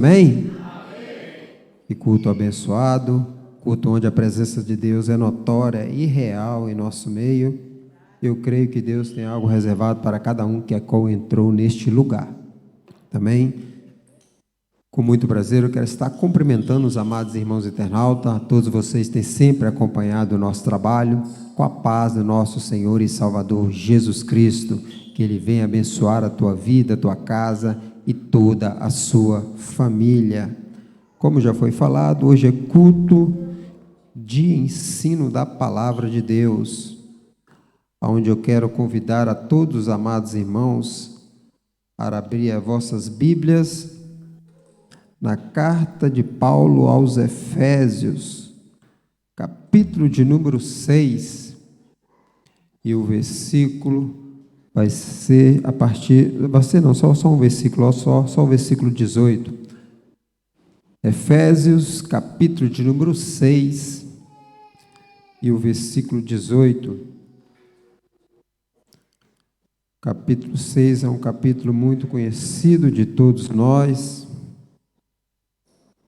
Amém? Que culto abençoado, culto onde a presença de Deus é notória e real em nosso meio. Eu creio que Deus tem algo reservado para cada um que entrou neste lugar. Também, com muito prazer, eu quero estar cumprimentando os amados irmãos internautas. Todos vocês têm sempre acompanhado o nosso trabalho, com a paz do nosso Senhor e Salvador Jesus Cristo. Que Ele venha abençoar a tua vida, a tua casa e toda a sua família. Como já foi falado, hoje é culto de ensino da palavra de Deus, onde eu quero convidar a todos os amados irmãos a abrir as vossas Bíblias na carta de Paulo aos Efésios, capítulo de número 6, e o versículo vai ser a partir, só um versículo, só o versículo 18. Efésios, capítulo de número 6, e o versículo 18. Capítulo 6 é um capítulo muito conhecido de todos nós,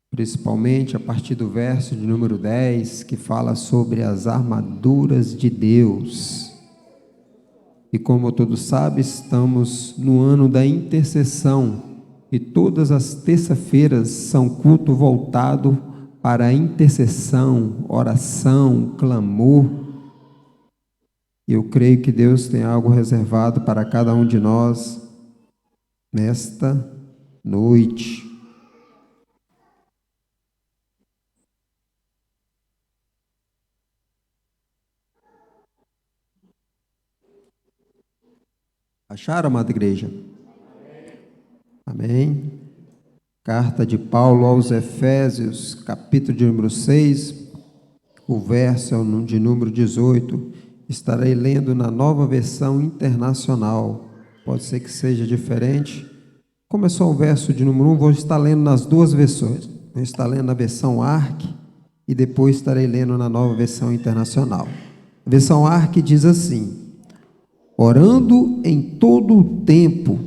principalmente a partir do verso de número 10, que fala sobre as armaduras de Deus. E como todos sabem, estamos no ano da intercessão, e todas as terças-feiras são culto voltado para a intercessão, oração, clamor. Eu creio que Deus tem algo reservado para cada um de nós nesta noite. Acharam, amada igreja? Amém. Carta de Paulo aos Efésios, capítulo de número 6, o verso é de número 18. Estarei lendo na Nova Versão Internacional. Pode ser que seja diferente. Como é só o verso de número 1, vou estar lendo nas duas versões. Vou estar lendo na versão ARC e depois estarei lendo na Nova Versão Internacional. A versão ARC diz assim: orando em todo o tempo,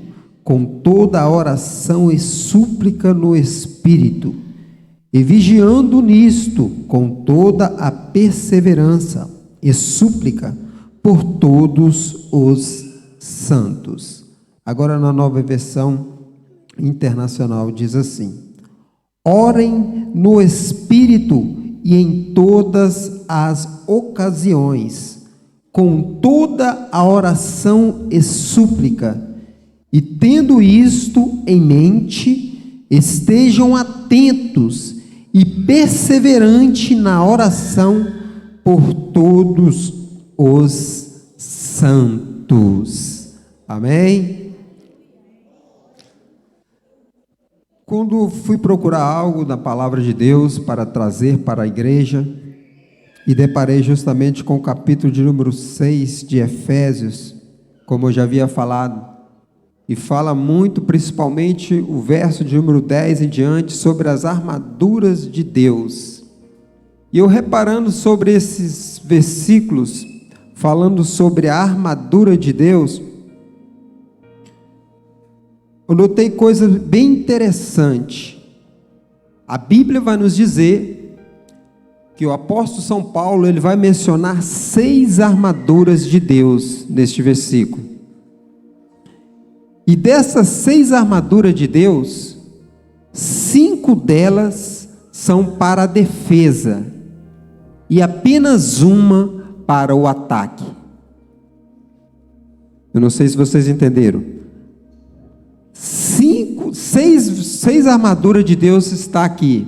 com toda a oração e súplica no Espírito, e vigiando nisto com toda a perseverança e súplica por todos os santos. Agora na Nova Versão Internacional diz assim: orem no Espírito e em todas as ocasiões, com toda a oração e súplica, e tendo isto em mente, estejam atentos e perseverantes na oração por todos os santos. Amém? Quando fui procurar algo na palavra de Deus para trazer para a igreja, e deparei justamente com o capítulo de número 6 de Efésios, como eu já havia falado, e fala muito, principalmente o verso de número 10 em diante, sobre as armaduras de Deus. E eu reparando sobre esses versículos, falando sobre a armadura de Deus, eu notei coisa bem interessante. A Bíblia vai nos dizer que o apóstolo São Paulo ele vai mencionar 6 armaduras de Deus neste versículo. E dessas 6 armaduras de Deus, 5 delas são para a defesa e apenas uma para o ataque. Eu não sei se vocês entenderam. 6 armaduras de Deus está aqui.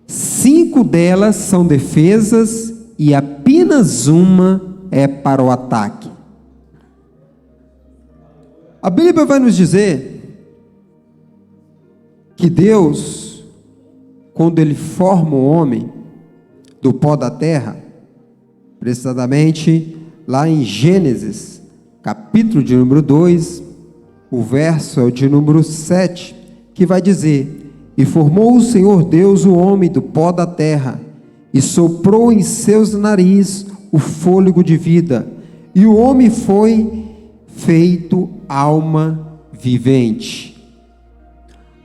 5 delas são defesas e apenas uma é para o ataque. A Bíblia vai nos dizer que Deus, quando Ele forma o homem do pó da terra, precisamente lá em Gênesis, capítulo de número 2, o verso é o de número 7, que vai dizer: e formou o Senhor Deus o homem do pó da terra, e soprou em seus narizes o fôlego de vida, e o homem foi feito alma vivente.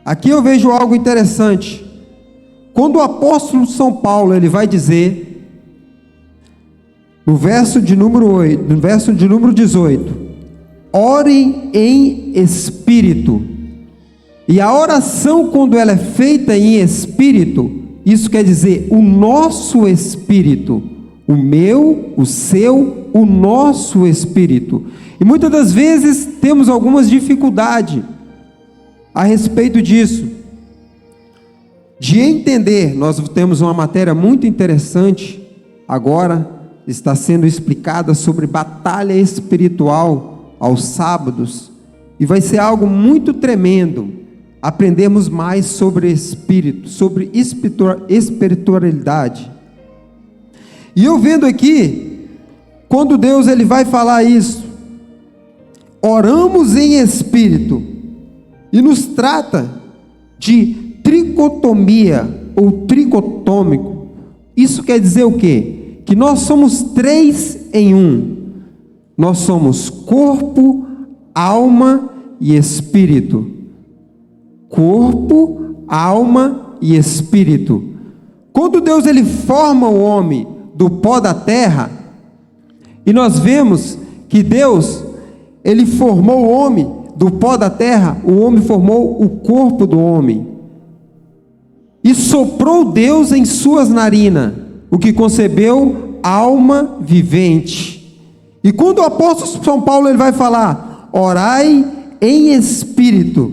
Aqui eu vejo algo interessante. Quando o apóstolo São Paulo ele vai dizer, no verso de número 18, orem em espírito. E a oração, quando ela é feita em espírito, isso quer dizer o nosso espírito, o meu, o seu, o nosso espírito. E muitas das vezes temos algumas dificuldades a respeito disso, de entender. Nós temos uma matéria muito interessante, agora está sendo explicada sobre batalha espiritual aos sábados, e vai ser algo muito tremendo, aprendermos mais sobre espírito, sobre espiritualidade. E eu vendo aqui, quando Deus ele vai falar isso, oramos em espírito, e nos trata de tricotomia ou tricotômico. Isso quer dizer o quê? Que nós somos 3 em 1. Nós somos corpo, alma e espírito. Corpo, alma e espírito. Quando Deus ele forma o homem do pó da terra, e nós vemos que Deus ele formou o homem do pó da terra, o homem formou o corpo do homem, e soprou Deus em suas narinas, o que concebeu alma vivente. E quando o apóstolo São Paulo ele vai falar, orai em espírito,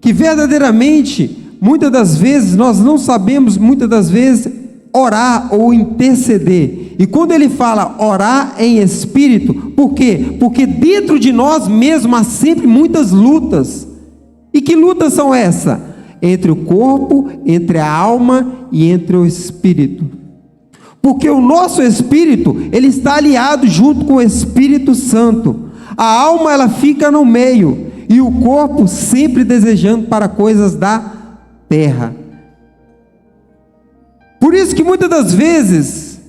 que verdadeiramente, muitas das vezes, nós não sabemos, muitas das vezes, orar ou interceder. E quando ele fala orar em espírito, por quê? Porque dentro de nós mesmos há sempre muitas lutas. E que lutas são essas? Entre o corpo, entre a alma e entre o espírito. Porque o nosso espírito, ele está aliado junto com o Espírito Santo. A alma, ela fica no meio, e o corpo sempre desejando para coisas da terra. Por isso que muitas das vezes,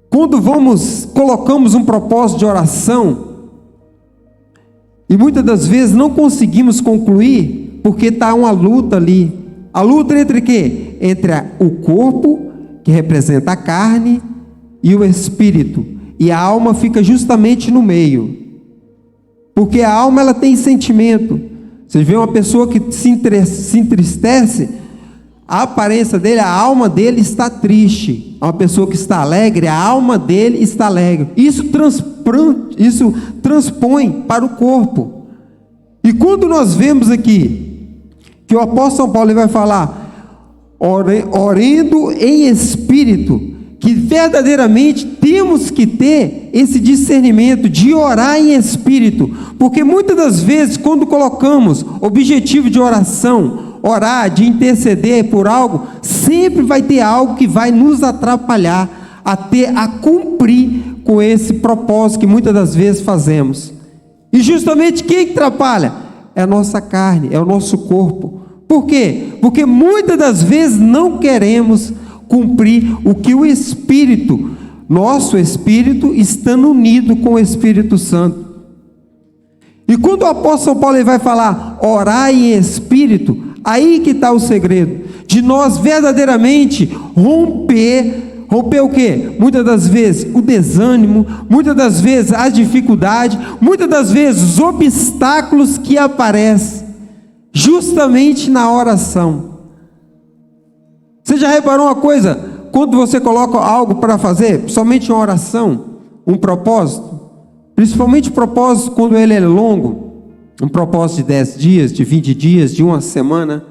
quando colocamos um propósito de oração, e muitas das vezes não conseguimos concluir, porque está uma luta ali. A luta entre quê? Entre o corpo, que representa a carne, e o espírito. E a alma fica justamente no meio. Porque a alma ela tem sentimento. Você vê uma pessoa que se entristece, a aparência dele, a alma dele está triste. Uma pessoa que está alegre, a alma dele está alegre. Isso transpõe para o corpo. E quando nós vemos aqui, que o apóstolo São Paulo vai falar, orando em espírito, que verdadeiramente temos que ter esse discernimento de orar em espírito, porque muitas das vezes, quando colocamos objetivo de oração, orar, de interceder por algo, sempre vai ter algo que vai nos atrapalhar a cumprir com esse propósito que muitas das vezes fazemos. E justamente quem atrapalha? É a nossa carne, é o nosso corpo. Por quê? Porque muitas das vezes não queremos cumprir o que o Espírito, nosso Espírito, estando unido com o Espírito Santo. E quando o apóstolo São Paulo ele vai falar, orar em espírito, aí que está o segredo, de nós verdadeiramente romper o quê? Muitas das vezes o desânimo, muitas das vezes as dificuldades, muitas das vezes os obstáculos que aparecem, justamente na oração. Você já reparou uma coisa? Quando você coloca algo para fazer, somente uma oração, um propósito, principalmente o propósito quando ele é longo, um propósito de 10 dias, de 20 dias, de uma semana,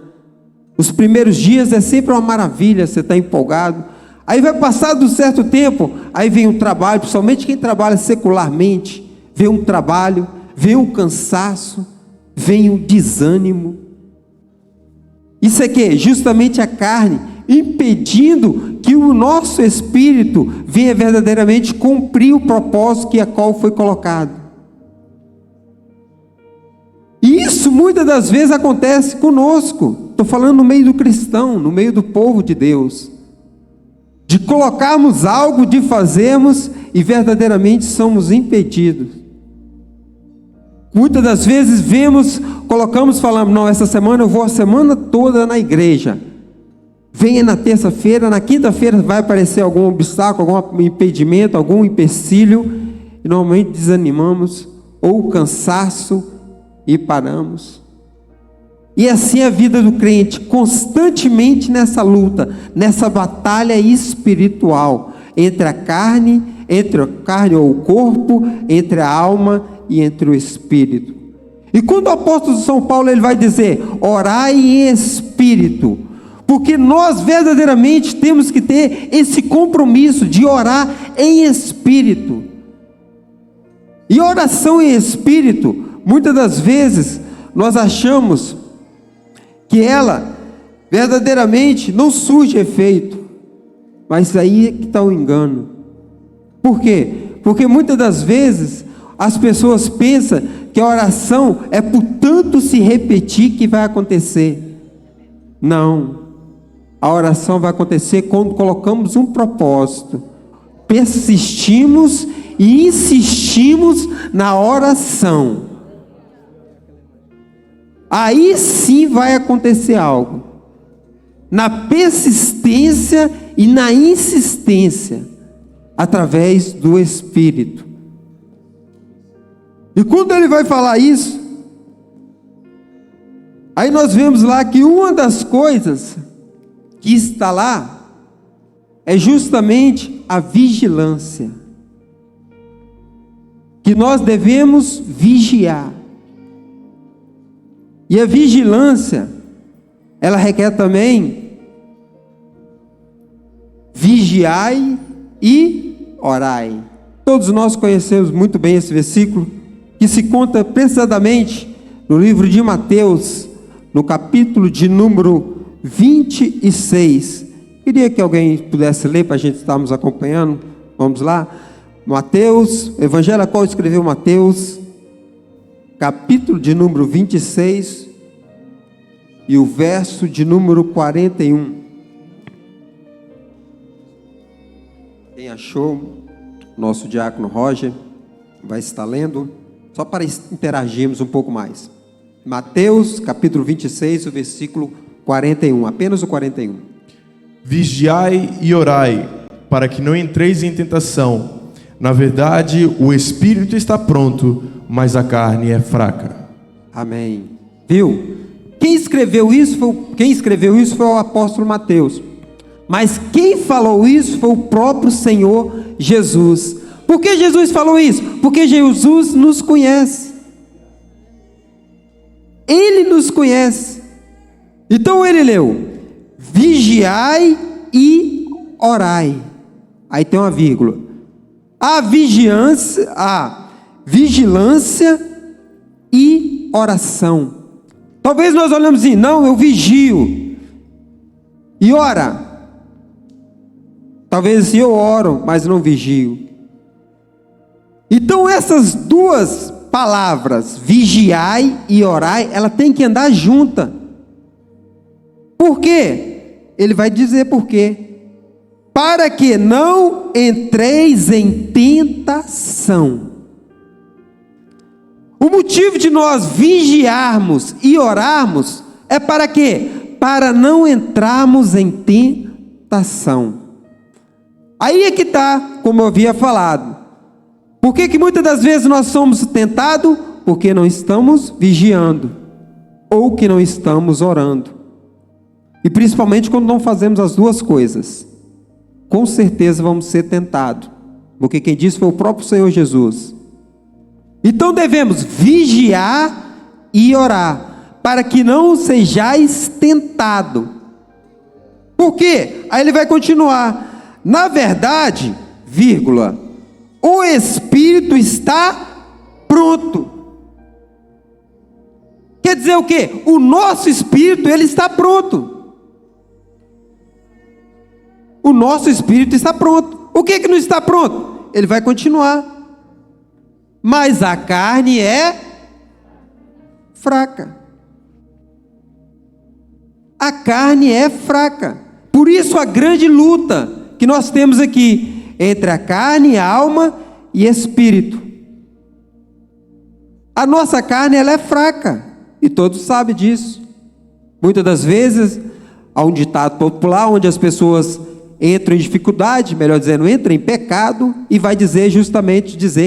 os primeiros dias é sempre uma maravilha, você está empolgado, aí vai passar de um certo tempo, aí vem um trabalho, principalmente quem trabalha secularmente, vem um trabalho, vem um cansaço, vem um desânimo. Isso é que justamente a carne impedindo que o nosso espírito venha verdadeiramente cumprir o propósito que a qual foi colocado. E isso muitas das vezes acontece conosco. Estou falando no meio do cristão, no meio do povo de Deus, de colocarmos algo, de fazermos e verdadeiramente somos impedidos. Muitas das vezes falamos, não, essa semana eu vou a semana toda na igreja. Venha na terça-feira, na quinta-feira vai aparecer algum obstáculo, algum impedimento, algum empecilho, e normalmente desanimamos, ou cansaço, e paramos. E assim é a vida do crente, constantemente nessa luta, nessa batalha espiritual, entre a carne ou o corpo, entre a alma e entre o espírito. E quando o apóstolo São Paulo ele vai dizer, orai em espírito, porque nós verdadeiramente temos que ter esse compromisso de orar em espírito. E oração em espírito, muitas das vezes nós achamos que ela verdadeiramente não surge efeito, mas aí é que está o engano. Por quê? Porque muitas das vezes as pessoas pensam que a oração é por tanto se repetir que vai acontecer. Não, a oração vai acontecer quando colocamos um propósito, persistimos e insistimos na oração. Aí sim vai acontecer algo, na persistência e na insistência, através do Espírito. E quando ele vai falar isso, aí nós vemos lá que uma das coisas que está lá é justamente a vigilância, que nós devemos vigiar. E a vigilância, ela requer também vigiai e orai. Todos nós conhecemos muito bem esse versículo, que se conta precisamente no livro de Mateus, no capítulo de número 26. Queria que alguém pudesse ler para a gente estarmos acompanhando. Vamos lá. Mateus, Evangelho a qual escreveu Mateus, capítulo de número 26 e o verso de número 41. Quem achou? Nosso diácono Roger vai estar lendo, só para interagirmos um pouco mais. Mateus, capítulo 26, o versículo 41, apenas o 41. Vigiai e orai, para que não entreis em tentação. Na verdade, o espírito está pronto, mas a carne é fraca. Amém. Viu? Quem escreveu isso foi o apóstolo Mateus. Mas quem falou isso foi o próprio Senhor Jesus. Por que Jesus falou isso? Porque Jesus nos conhece. Ele nos conhece. Então ele leu: vigiai e orai. Aí tem uma vírgula. A vigilância e oração. Talvez nós olhamos assim, não, eu vigio e ora. Talvez assim, eu oro, mas não vigio. Então essas duas palavras, vigiai e orai, ela tem que andar junta. Por quê? Ele vai dizer por quê. Para que não entreis em tentação. O motivo de nós vigiarmos e orarmos é para quê? Para não entrarmos em tentação. Aí é que está, como eu havia falado. Por que muitas das vezes nós somos tentados? Porque não estamos vigiando, ou que não estamos orando. E principalmente quando não fazemos as duas coisas, com certeza vamos ser tentados, porque quem disse foi o próprio Senhor Jesus. Então devemos vigiar e orar, para que não sejais tentados. Por quê? Aí ele vai continuar. Na verdade, vírgula, o espírito está pronto. Quer dizer o quê? O nosso espírito, ele está pronto. O nosso espírito está pronto. O que não está pronto? Ele vai continuar. Mas a carne é fraca. A carne é fraca. Por isso a grande luta que nós temos aqui entre a carne, a alma e espírito. A nossa carne, ela é fraca, e todos sabem disso. Muitas das vezes, há um ditado popular onde as pessoas entram em dificuldade, melhor dizendo, entram em pecado, e vai dizer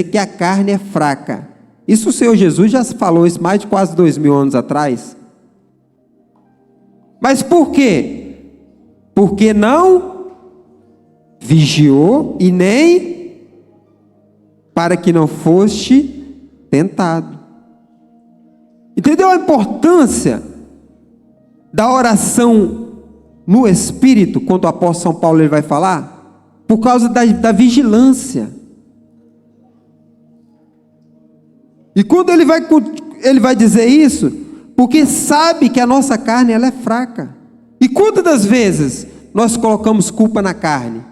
que a carne é fraca. Isso o Senhor Jesus já falou isso mais de quase 2000 anos atrás. Mas por quê? Porque não vigiou e nem para que não foste tentado. Entendeu a importância da oração no Espírito, quando o apóstolo São Paulo ele vai falar? Por causa da vigilância. E quando ele vai dizer isso, porque sabe que a nossa carne ela é fraca. E quantas das vezes nós colocamos culpa na carne,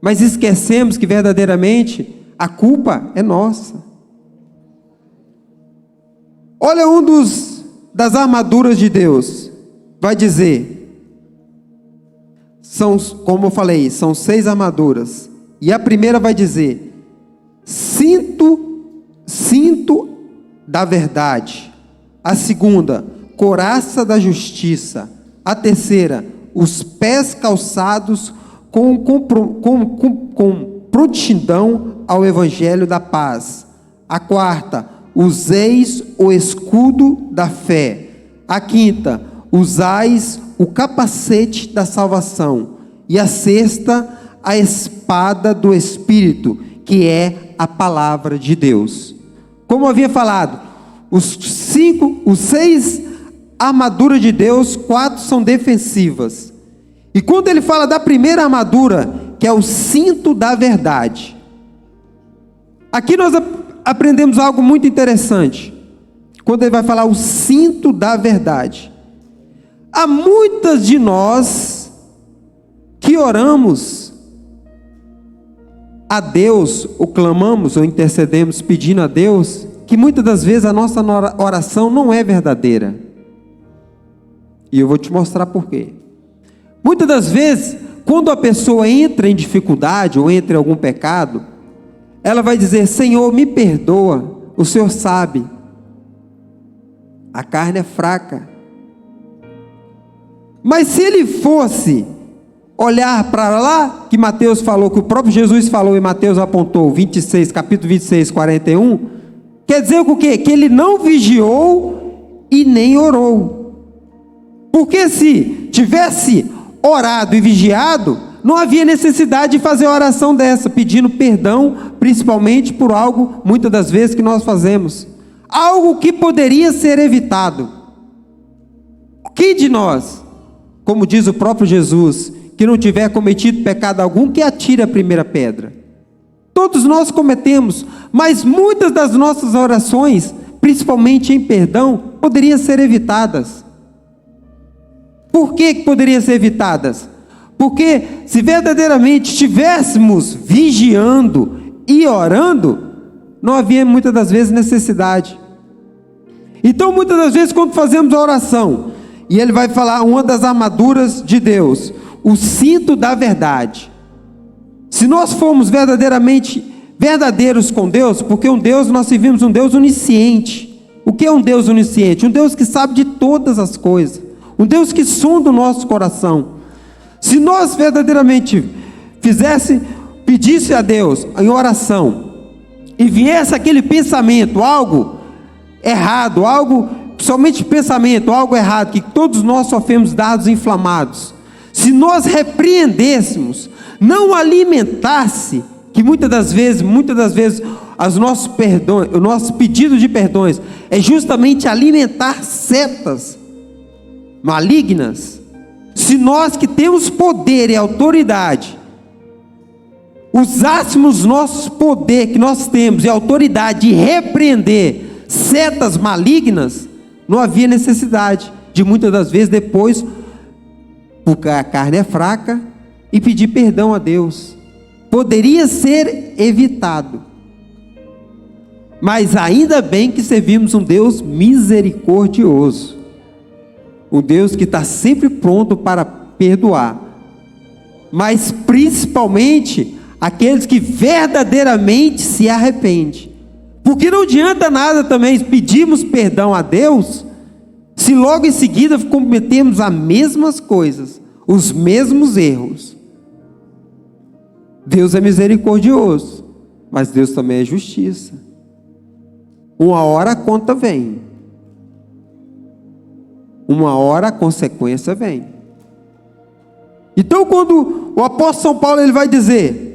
mas esquecemos que verdadeiramente a culpa é nossa. Olha das armaduras de Deus, vai dizer, como eu falei, são 6 armaduras, e a primeira vai dizer, cinto da verdade. A segunda, couraça da justiça. A terceira, os pés calçados com prontidão ao evangelho da paz. A quarta, useis o escudo da fé. A quinta, usais o capacete da salvação. E a sexta, a espada do Espírito, que é a palavra de Deus. Como eu havia falado, os 6 armaduras de Deus, 4 são defensivas. E quando ele fala da primeira armadura, que é o cinto da verdade, aqui nós aprendemos algo muito interessante. Quando ele vai falar o cinto da verdade, há muitas de nós que oramos a Deus, ou clamamos, ou intercedemos pedindo a Deus, que muitas das vezes a nossa oração não é verdadeira. E eu vou te mostrar por quê. Muitas das vezes, quando a pessoa entra em dificuldade, ou entra em algum pecado, ela vai dizer, Senhor, me perdoa, o Senhor sabe, a carne é fraca. Mas se ele fosse olhar para lá, que Mateus falou, que o próprio Jesus falou, e Mateus apontou, capítulo 26, 41, quer dizer o quê? Que ele não vigiou e nem orou. Porque se tivesse orado e vigiado, não havia necessidade de fazer oração dessa, pedindo perdão, principalmente por algo, muitas das vezes, que nós fazemos. Algo que poderia ser evitado. Que de nós, como diz o próprio Jesus, que não tiver cometido pecado algum, que atire a primeira pedra. Todos nós cometemos, mas muitas das nossas orações, principalmente em perdão, poderiam ser evitadas. Por que poderiam ser evitadas? Porque se verdadeiramente estivéssemos vigiando e orando, não havia muitas das vezes necessidade. Então muitas das vezes quando fazemos a oração, e ele vai falar uma das armaduras de Deus, o cinto da verdade. Se nós formos verdadeiros com Deus, porque nós servimos um Deus onisciente. O que é um Deus onisciente? Um Deus que sabe de todas as coisas. Um Deus que sonda o nosso coração. Se nós verdadeiramente pedisse a Deus em oração, e viesse aquele pensamento, algo errado, somente pensamento, algo errado, que todos nós sofremos dardos inflamados, se nós repreendêssemos, não alimentasse, que muitas das vezes o nosso pedido de perdões é justamente alimentar setas malignas. Se nós que temos poder e autoridade, usássemos nosso poder que nós temos e autoridade de repreender setas malignas, não havia necessidade de muitas das vezes depois, porque a carne é fraca, e pedir perdão a Deus. Poderia ser evitado. Mas ainda bem que servimos um Deus misericordioso. Um Deus que está sempre pronto para perdoar. Mas principalmente aqueles que verdadeiramente se arrependem. Porque não adianta nada também pedirmos perdão a Deus, se logo em seguida cometemos as mesmas coisas, os mesmos erros. Deus é misericordioso, mas Deus também é justiça. Uma hora a conta vem. Uma hora a consequência vem. Então, quando o apóstolo São Paulo ele vai dizer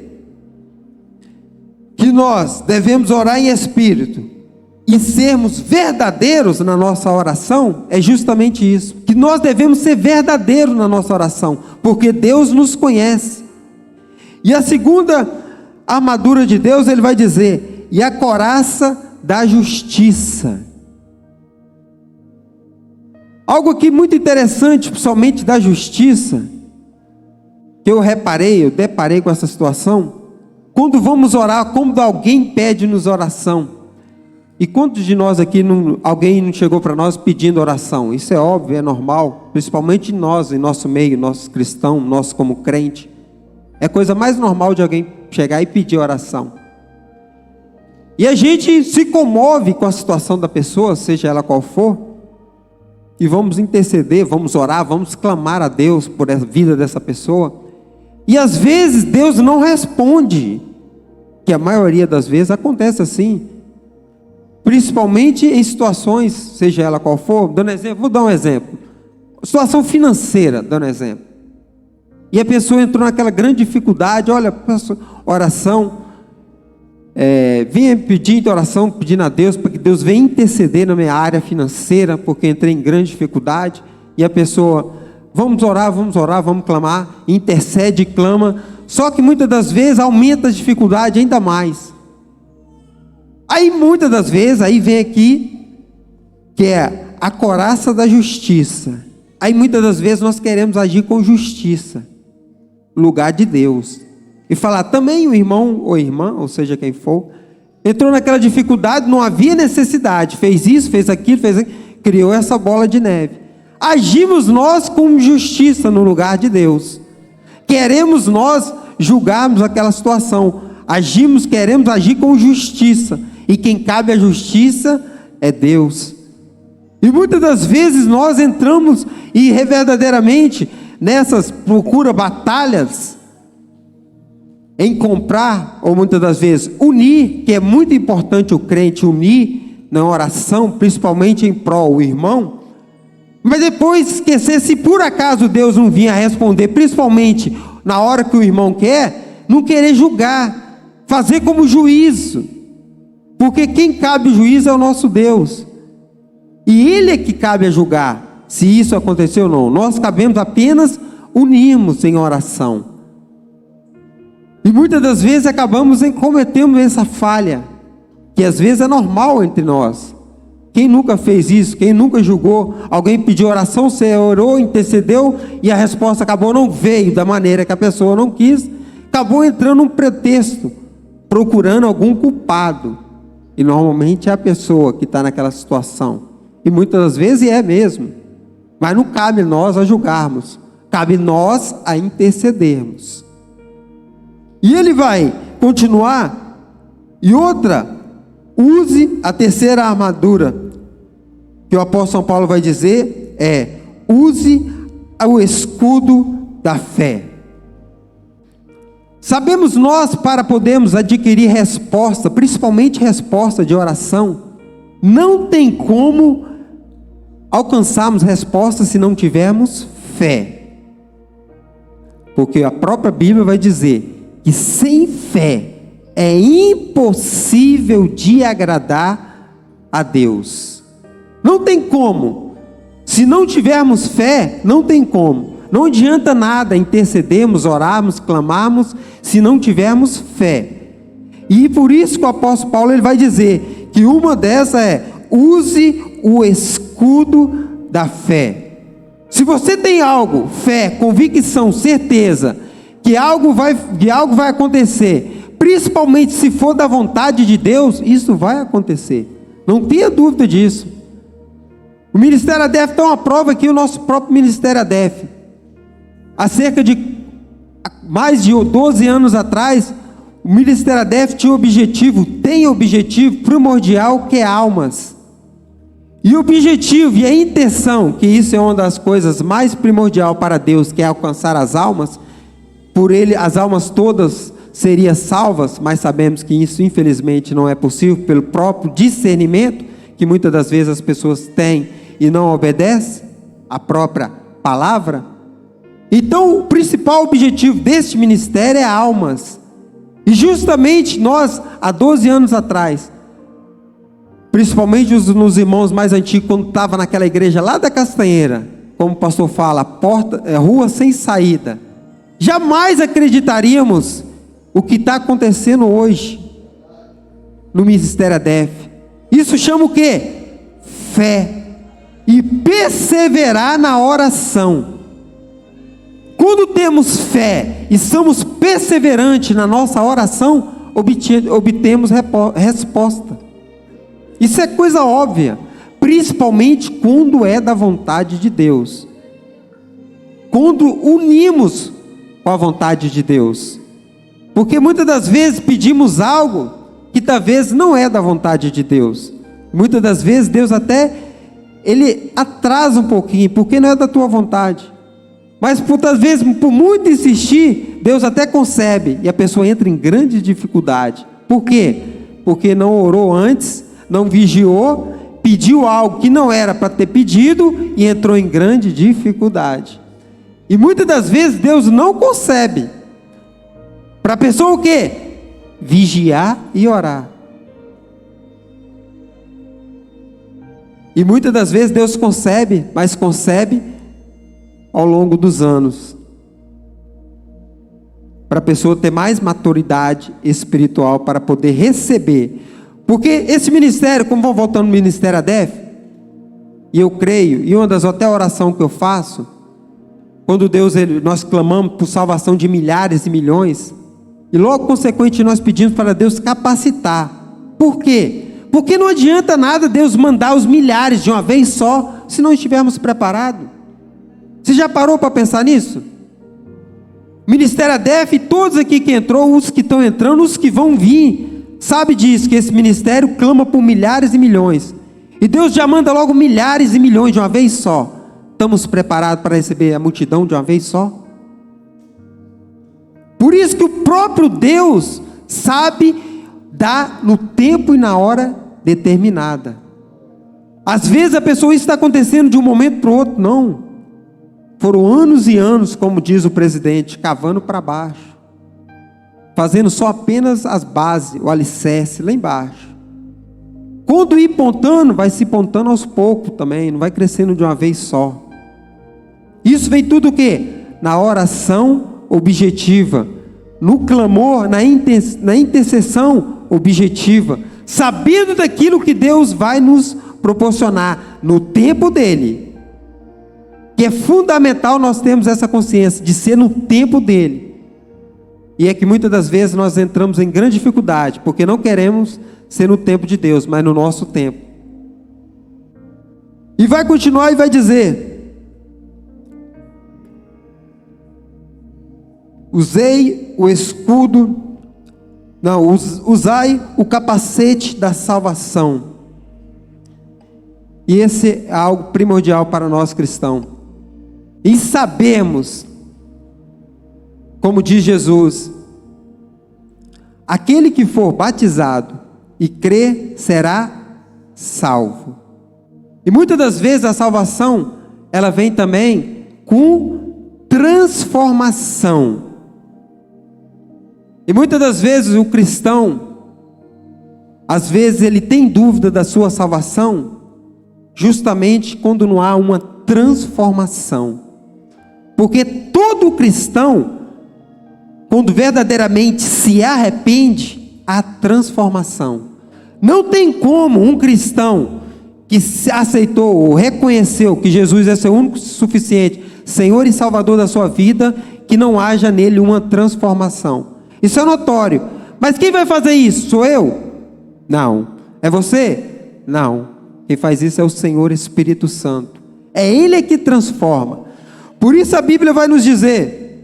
que nós devemos orar em espírito e sermos verdadeiros na nossa oração, é justamente isso, que nós devemos ser verdadeiros na nossa oração, porque Deus nos conhece. E a segunda armadura de Deus, ele vai dizer, e a couraça da justiça. Algo aqui muito interessante, principalmente da justiça, que eu deparei com essa situação, quando vamos orar, quando alguém pede-nos oração, e quantos de nós aqui, alguém não chegou para nós pedindo oração? Isso é óbvio, é normal, principalmente nós, em nosso meio, nossos cristãos, nós como crente, é a coisa mais normal de alguém chegar e pedir oração, e a gente se comove com a situação da pessoa, seja ela qual for, e vamos interceder, vamos orar, vamos clamar a Deus por a vida dessa pessoa, e às vezes Deus não responde, que a maioria das vezes acontece assim, principalmente em situações, seja ela qual for, dando exemplo, vou dar um exemplo, situação financeira, dando exemplo, e a pessoa entrou naquela grande dificuldade, olha, oração, venha pedindo oração, pedindo a Deus, para que Deus venha interceder na minha área financeira, porque entrei em grande dificuldade, e a pessoa, vamos orar, vamos clamar, intercede e clama, só que muitas das vezes aumenta a dificuldade ainda mais. Aí muitas das vezes, aí vem aqui, que é a couraça da justiça. Aí muitas das vezes nós queremos agir com justiça, no lugar de Deus. E falar, também o irmão ou irmã, ou seja quem for, entrou naquela dificuldade, não havia necessidade, fez isso, fez aquilo, criou essa bola de neve. Agimos nós com justiça no lugar de Deus. Queremos nós julgarmos aquela situação. Queremos agir com justiça. E quem cabe a justiça é Deus. E muitas das vezes nós entramos e verdadeiramente nessas batalhas em comprar, ou muitas das vezes unir, que é muito importante o crente unir na oração, principalmente em prol do irmão, mas depois esquecer, se por acaso Deus não vinha responder, principalmente na hora que o irmão quer, não querer julgar, fazer como juízo, porque quem cabe o juízo é o nosso Deus, e Ele é que cabe a julgar, se isso aconteceu ou não. Nós cabemos apenas unirmos em oração, e muitas das vezes cometemos essa falha, que às vezes é normal entre nós. Quem nunca fez isso? Quem nunca julgou? Alguém pediu oração, você orou, intercedeu, e a resposta não veio da maneira que a pessoa não quis, acabou entrando num pretexto, procurando algum culpado, e normalmente é a pessoa que está naquela situação, e muitas das vezes é mesmo, mas não cabe nós a julgarmos, cabe nós a intercedermos. E ele vai continuar, e outra, use a terceira armadura, que o apóstolo São Paulo vai dizer, use o escudo da fé. Sabemos nós, para podermos adquirir resposta, principalmente resposta de oração, não tem como alcançarmos resposta se não tivermos fé, porque a própria Bíblia vai dizer que sem fé é impossível de agradar a Deus. Não tem como. Se não tivermos fé, não tem como. Não adianta nada intercedermos, orarmos, clamarmos, se não tivermos fé. E por isso que o apóstolo Paulo ele vai dizer que uma dessas use o escudo da fé. Se você tem algo, fé, convicção, certeza, que algo vai acontecer, principalmente se for da vontade de Deus, isso vai acontecer, não tenha dúvida disso. O Ministério ADEF tem uma prova aqui, o nosso próprio Ministério ADEF, há cerca de mais de 12 anos atrás, O ministério ADEF tinha objetivo, tem objetivo primordial, que é almas. E o objetivo e a intenção, que isso é uma das coisas mais primordial para Deus, que é alcançar as almas. Por ele, as almas todas seriam salvas, mas sabemos que isso infelizmente não é possível pelo próprio discernimento que muitas das vezes as pessoas têm e não obedecem a própria palavra. Então o principal objetivo deste ministério é almas. E justamente nós, há 12 anos atrás, principalmente nos irmãos mais antigos, quando estava naquela igreja lá da Castanheira, como o pastor fala, rua sem saída, jamais acreditaríamos o que está acontecendo hoje no ministério ADEF. Isso chama o quê? Fé. E perseverar na oração. Quando temos fé e somos perseverantes na nossa oração, obtemos resposta. Isso é coisa óbvia, principalmente quando é da vontade de Deus. Quando unimos com a vontade de Deus. Porque muitas das vezes pedimos algo que talvez não é da vontade de Deus. Muitas das vezes Deus até, Ele atrasa um pouquinho, porque não é da tua vontade. Mas muitas vezes, por muito insistir, Deus até concebe, e a pessoa entra em grande dificuldade. Por quê? Porque não orou antes, não vigiou, pediu algo que não era para ter pedido, e entrou em grande dificuldade. E muitas das vezes Deus não concebe. Para a pessoa o quê? Vigiar e orar. E muitas das vezes Deus concebe, mas concebe ao longo dos anos. Para a pessoa ter mais maturidade espiritual para poder receber. Porque esse ministério, como vou voltando no ministério ADEF, e eu creio, e uma das até orações que eu faço, quando nós clamamos por salvação de milhares e milhões, e logo consequente nós pedimos para Deus capacitar. Por quê? Porque não adianta nada Deus mandar os milhares de uma vez só, se não estivermos preparados. Você já parou para pensar nisso? Ministério ADEF, todos aqui que entrou, os que estão entrando, os que vão vir, sabe disso, que esse ministério clama por milhares e milhões. E Deus já manda logo milhares e milhões de uma vez só. Estamos preparados para receber a multidão de uma vez só? Por isso que o próprio Deus sabe dar no tempo e na hora determinada. Às vezes a pessoa, isso está acontecendo de um momento para o outro. Não. Foram anos e anos, como diz o presidente, cavando para baixo. Fazendo só apenas as bases, o alicerce lá embaixo. Quando ir pontando, vai se pontando aos poucos também. Não vai crescendo de uma vez só. Isso vem tudo o quê? Na oração objetiva, no clamor, na intercessão objetiva, sabendo daquilo que Deus vai nos proporcionar no tempo dele, que é fundamental nós termos essa consciência de ser no tempo dele. E é que muitas das vezes nós entramos em grande dificuldade, porque não queremos ser no tempo de Deus, mas no nosso tempo. E vai continuar e vai dizer: usai o capacete da salvação. E esse é algo primordial para nós cristãos. E sabemos, como diz Jesus, aquele que for batizado e crer será salvo. E muitas das vezes a salvação, ela vem também com transformação. E muitas das vezes o cristão, às vezes ele tem dúvida da sua salvação, justamente quando não há uma transformação. Porque todo cristão, quando verdadeiramente se arrepende, há transformação. Não tem como um cristão que aceitou ou reconheceu que Jesus é seu único suficiente Senhor e Salvador da sua vida, que não haja nele uma transformação. Isso é notório. Mas quem vai fazer isso? Sou eu? Não. É você? Não. Quem faz isso é o Senhor Espírito Santo. É Ele que transforma. Por isso a Bíblia vai nos dizer: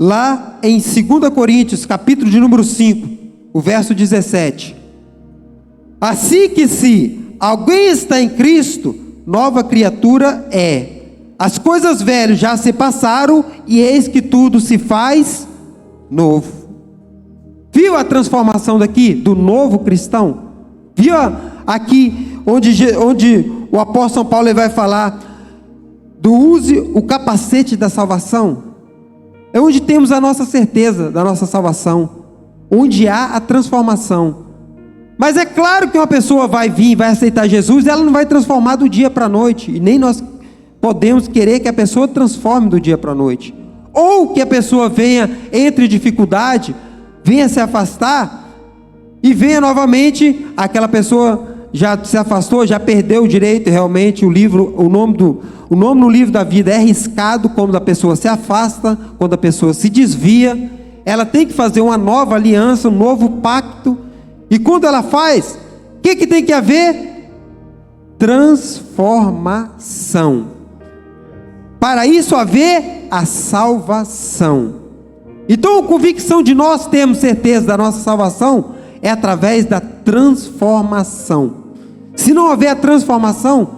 lá em 2 Coríntios, capítulo de número 5, o verso 17. Assim que se alguém está em Cristo, nova criatura é. As coisas velhas já se passaram e eis que tudo se faz novo. Viu a transformação daqui do novo cristão? Viu aqui onde o apóstolo Paulo vai falar do use o capacete da salvação? É onde temos a nossa certeza da nossa salvação, onde há a transformação. Mas é claro que uma pessoa vai vir, vai aceitar Jesus, ela não vai transformar do dia para a noite, e nem nós podemos querer que a pessoa transforme do dia para a noite, ou que a pessoa venha, entre dificuldade, venha se afastar, e venha novamente, aquela pessoa já se afastou, já perdeu o direito, realmente o nome no livro da vida é riscado quando a pessoa se afasta, quando a pessoa se desvia. Ela tem que fazer uma nova aliança, um novo pacto, e quando ela faz, o que tem que haver? Transformação. Para isso haver a salvação. Então a convicção de nós termos certeza da nossa salvação é através da transformação. Se não houver a transformação,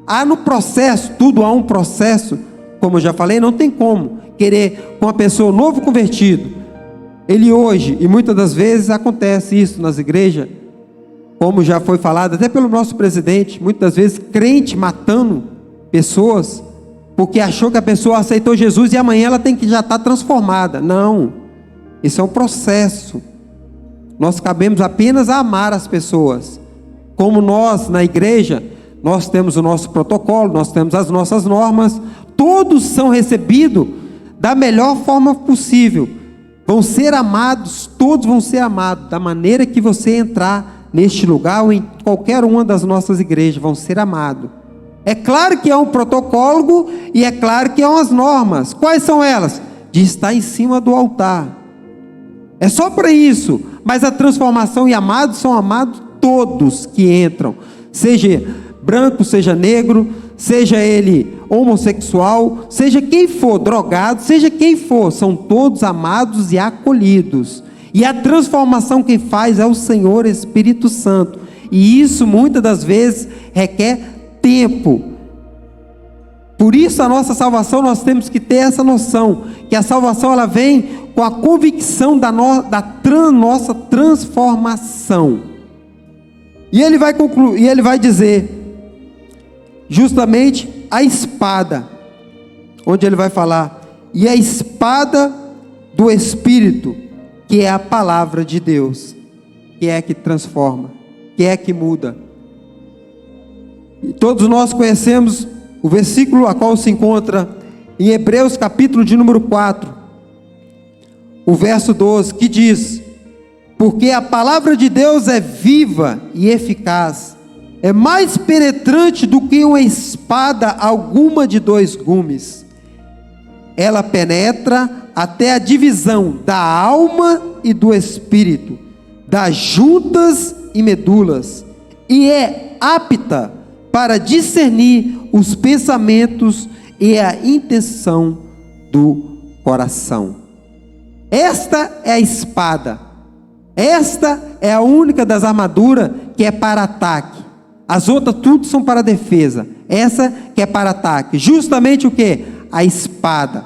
há no processo, tudo há um processo, como eu já falei, não tem como querer com uma pessoa novo convertido. Ele hoje, e muitas das vezes acontece isso nas igrejas, como já foi falado até pelo nosso presidente, muitas das vezes crente matando pessoas, porque achou que a pessoa aceitou Jesus e amanhã ela tem que já estar transformada. Não, isso é um processo. Nós cabemos apenas a amar as pessoas. Como nós na igreja, nós temos o nosso protocolo, nós temos as nossas normas, todos são recebidos da melhor forma possível. Vão ser amados, todos vão ser amados, da maneira que você entrar neste lugar ou em qualquer uma das nossas igrejas, vão ser amados. É claro que é um protocolo e é claro que há umas normas. Quais são elas? De estar em cima do altar. É só para isso. Mas a transformação e amados são amados todos que entram. Seja branco, seja negro, seja ele homossexual, seja quem for, drogado, seja quem for, são todos amados e acolhidos. E a transformação quem faz é o Senhor Espírito Santo. E isso muitas das vezes requer tempo. Por isso a nossa salvação, nós temos que ter essa noção, que a salvação ela vem com a convicção da nossa transformação. E ele vai concluir, e ele vai dizer justamente a espada, onde ele vai falar, e a espada do Espírito, que é a palavra de Deus, que é a que transforma, que é a que muda. E todos nós conhecemos o versículo a qual se encontra em Hebreus capítulo de número 4, o verso 12, que diz: porque a palavra de Deus é viva e eficaz, é mais penetrante do que uma espada alguma de 2 gumes. Ela penetra até a divisão da alma e do espírito, das juntas e medulas, e é apta para discernir os pensamentos e a intenção do coração. Esta é a espada. Esta é a única das armaduras que é para ataque. As outras tudo são para defesa. Essa que é para ataque. Justamente o que? A espada,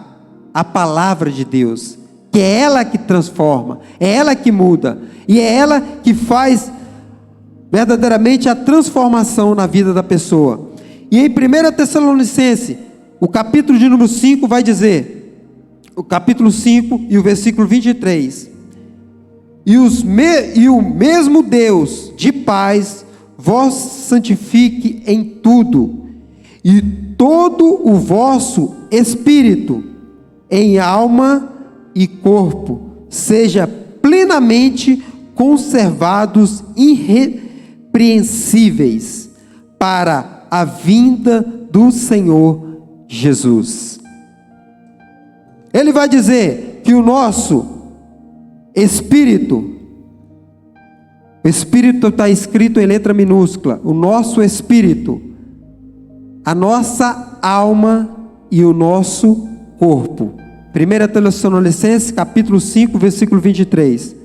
a palavra de Deus, que é ela que transforma, é ela que muda, e é ela que faz verdadeiramente a transformação na vida da pessoa. E em 1 Tessalonicenses, o capítulo de número 5 vai dizer, o capítulo 5 e o versículo 23, e o mesmo Deus de paz vos santifique em tudo, e todo o vosso espírito, em alma e corpo, seja plenamente conservados irrepreensíveis para a vinda do Senhor Jesus. Ele vai dizer que o nosso espírito, o espírito está escrito em letra minúscula, o nosso espírito, a nossa alma e o nosso corpo 1 Tessalonicenses capítulo 5, versículo 23.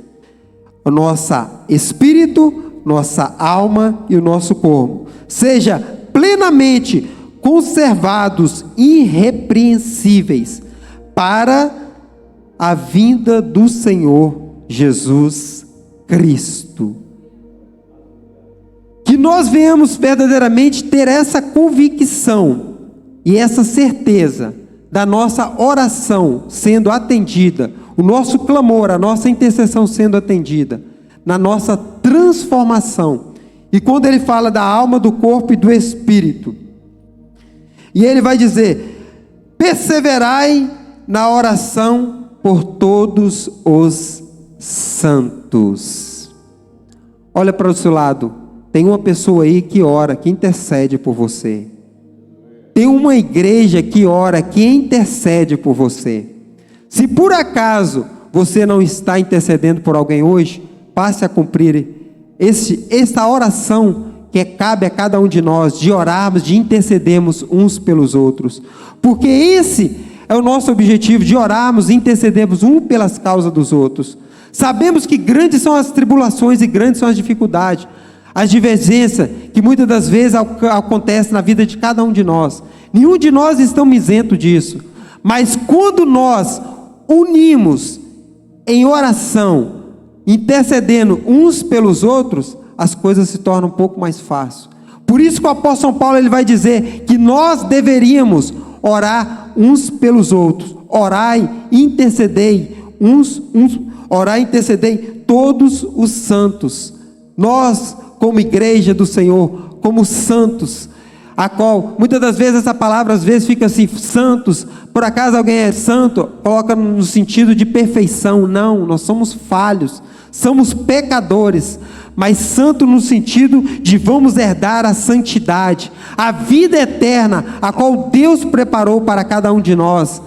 O nosso espírito, nossa alma e o nosso corpo seja plenamente conservados, irrepreensíveis, para a vinda do Senhor Jesus Cristo. Que nós venhamos verdadeiramente ter essa convicção e essa certeza da nossa oração sendo atendida, o nosso clamor, a nossa intercessão sendo atendida, na nossa transformação. E quando ele fala da alma, do corpo e do espírito, e ele vai dizer: perseverai na oração por todos os santos. Olha para o seu lado, tem uma pessoa aí que ora, que intercede por você. Tem uma igreja que ora, que intercede por você. Se por acaso você não está intercedendo por alguém hoje, passe a cumprir esta oração que cabe a cada um de nós, de orarmos, de intercedermos uns pelos outros. Porque esse é o nosso objetivo, de orarmos e intercedermos um pelas causas dos outros. Sabemos que grandes são as tribulações e grandes são as dificuldades, as divergências que muitas das vezes acontecem na vida de cada um de nós. Nenhum de nós estamos isentos disso. Mas quando nós unimos em oração, intercedendo uns pelos outros, as coisas se tornam um pouco mais fáceis. Por isso que o apóstolo São Paulo ele vai dizer que nós deveríamos orar uns pelos outros. Orai, intercedei orai, intercedei todos os santos. Nós, como igreja do Senhor, como santos, a qual muitas das vezes essa palavra às vezes fica assim, santos, por acaso alguém é santo, coloca no sentido de perfeição. Não, nós somos falhos, somos pecadores, mas santo no sentido de vamos herdar a santidade, a vida eterna, a qual Deus preparou para cada um de nós.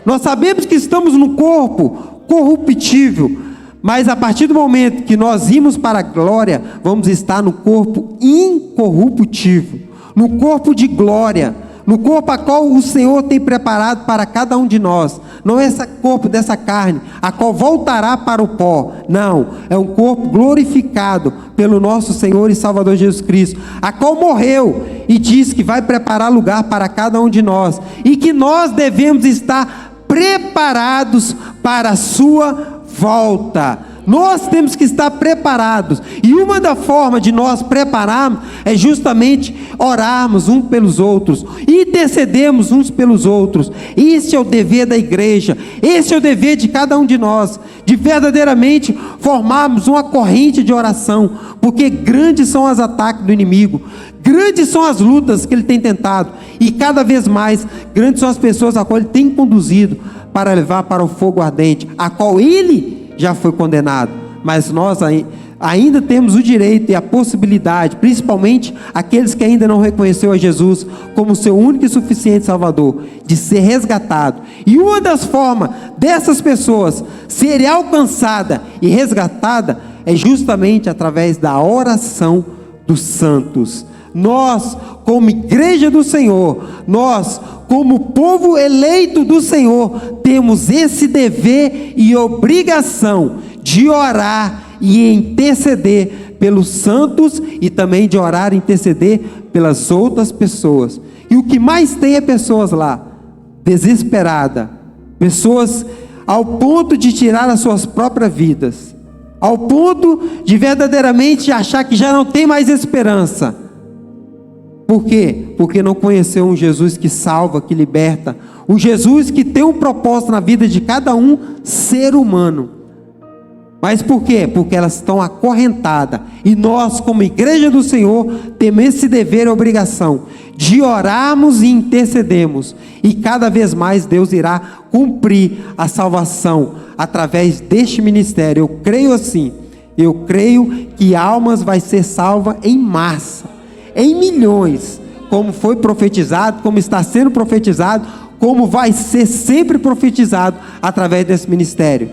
Nós sabemos que estamos no corpo corruptível, mas a partir do momento que nós irmos para a glória, vamos estar no corpo incorruptível, no corpo de glória, no corpo a qual o Senhor tem preparado para cada um de nós. Não é esse corpo dessa carne, a qual voltará para o pó. Não, é um corpo glorificado pelo nosso Senhor e Salvador Jesus Cristo, a qual morreu e diz que vai preparar lugar para cada um de nós, e que nós devemos estar preparados para a sua volta. Nós temos que estar preparados, e uma da forma de nós prepararmos é justamente orarmos uns pelos outros, intercedermos uns pelos outros. Esse é o dever da igreja, esse é o dever de cada um de nós, de verdadeiramente formarmos uma corrente de oração, porque grandes são os ataques do inimigo, grandes são as lutas que ele tem tentado, e cada vez mais grandes são as pessoas a qual ele tem conduzido para levar para o fogo ardente, a qual ele já foi condenado. Mas nós ainda temos o direito e a possibilidade, principalmente aqueles que ainda não reconheceu a Jesus como seu único e suficiente Salvador, de ser resgatado. E uma das formas dessas pessoas serem alcançada e resgatada é justamente através da oração dos santos. Nós, como igreja do Senhor, nós, como povo eleito do Senhor, temos esse dever e obrigação de orar e interceder pelos santos, e também de orar e interceder pelas outras pessoas. E o que mais tem é pessoas lá, desesperadas, pessoas ao ponto de tirar as suas próprias vidas, ao ponto de verdadeiramente achar que já não tem mais esperança. Por quê? Porque não conheceu um Jesus que salva, que liberta, um Jesus que tem um propósito na vida de cada um ser humano. Mas por quê? Porque elas estão acorrentadas, e nós, como igreja do Senhor, temos esse dever e obrigação de orarmos e intercedermos, e cada vez mais Deus irá cumprir a salvação através deste ministério. Eu creio assim, eu creio que almas vai ser salva em massa, em milhões, como foi profetizado, como está sendo profetizado, como vai ser sempre profetizado através desse ministério.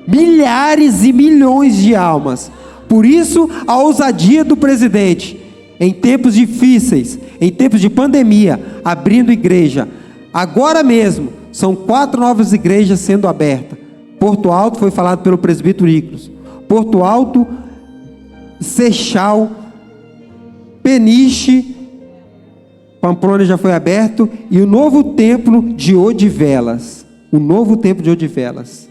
Milhares e milhões de almas. Por isso a ousadia do presidente, em tempos difíceis, em tempos de pandemia, abrindo igreja, agora mesmo, são 4 novas igrejas sendo abertas. Porto Alto foi falado pelo presbítero Iclos. Porto Alto, Seixal, Peniche, Pamplona já foi aberto, e o novo templo de Odivelas. O novo templo de Odivelas.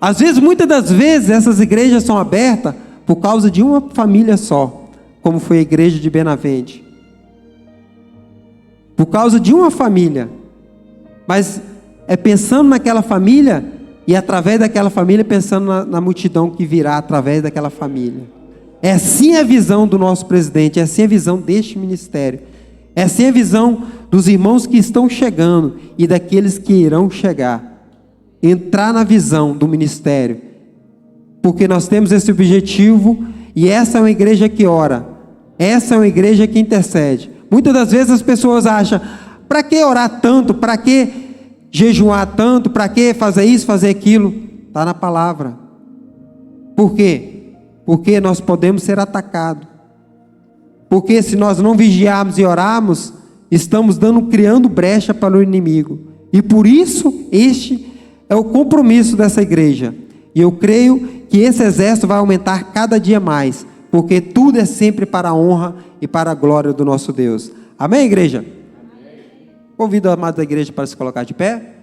Às vezes, muitas das vezes, essas igrejas são abertas por causa de uma família só, como foi a igreja de Benavente. Por causa de uma família. Mas é pensando naquela família e através daquela família pensando na multidão que virá através daquela família. É assim a visão do nosso presidente, é assim a visão deste ministério. É assim a visão dos irmãos que estão chegando e daqueles que irão chegar. Entrar na visão do ministério. Porque nós temos esse objetivo e essa é uma igreja que ora. Essa é uma igreja que intercede. Muitas das vezes as pessoas acham, para que orar tanto? Para que jejuar tanto? Para que fazer isso, fazer aquilo? Está na palavra. Por quê? Porque nós podemos ser atacados. Porque se nós não vigiarmos e orarmos, estamos criando brecha para o inimigo. E por isso, este é o compromisso dessa igreja. E eu creio que esse exército vai aumentar cada dia mais. Porque tudo é sempre para a honra e para a glória do nosso Deus. Amém, igreja? Convido a amada igreja para se colocar de pé.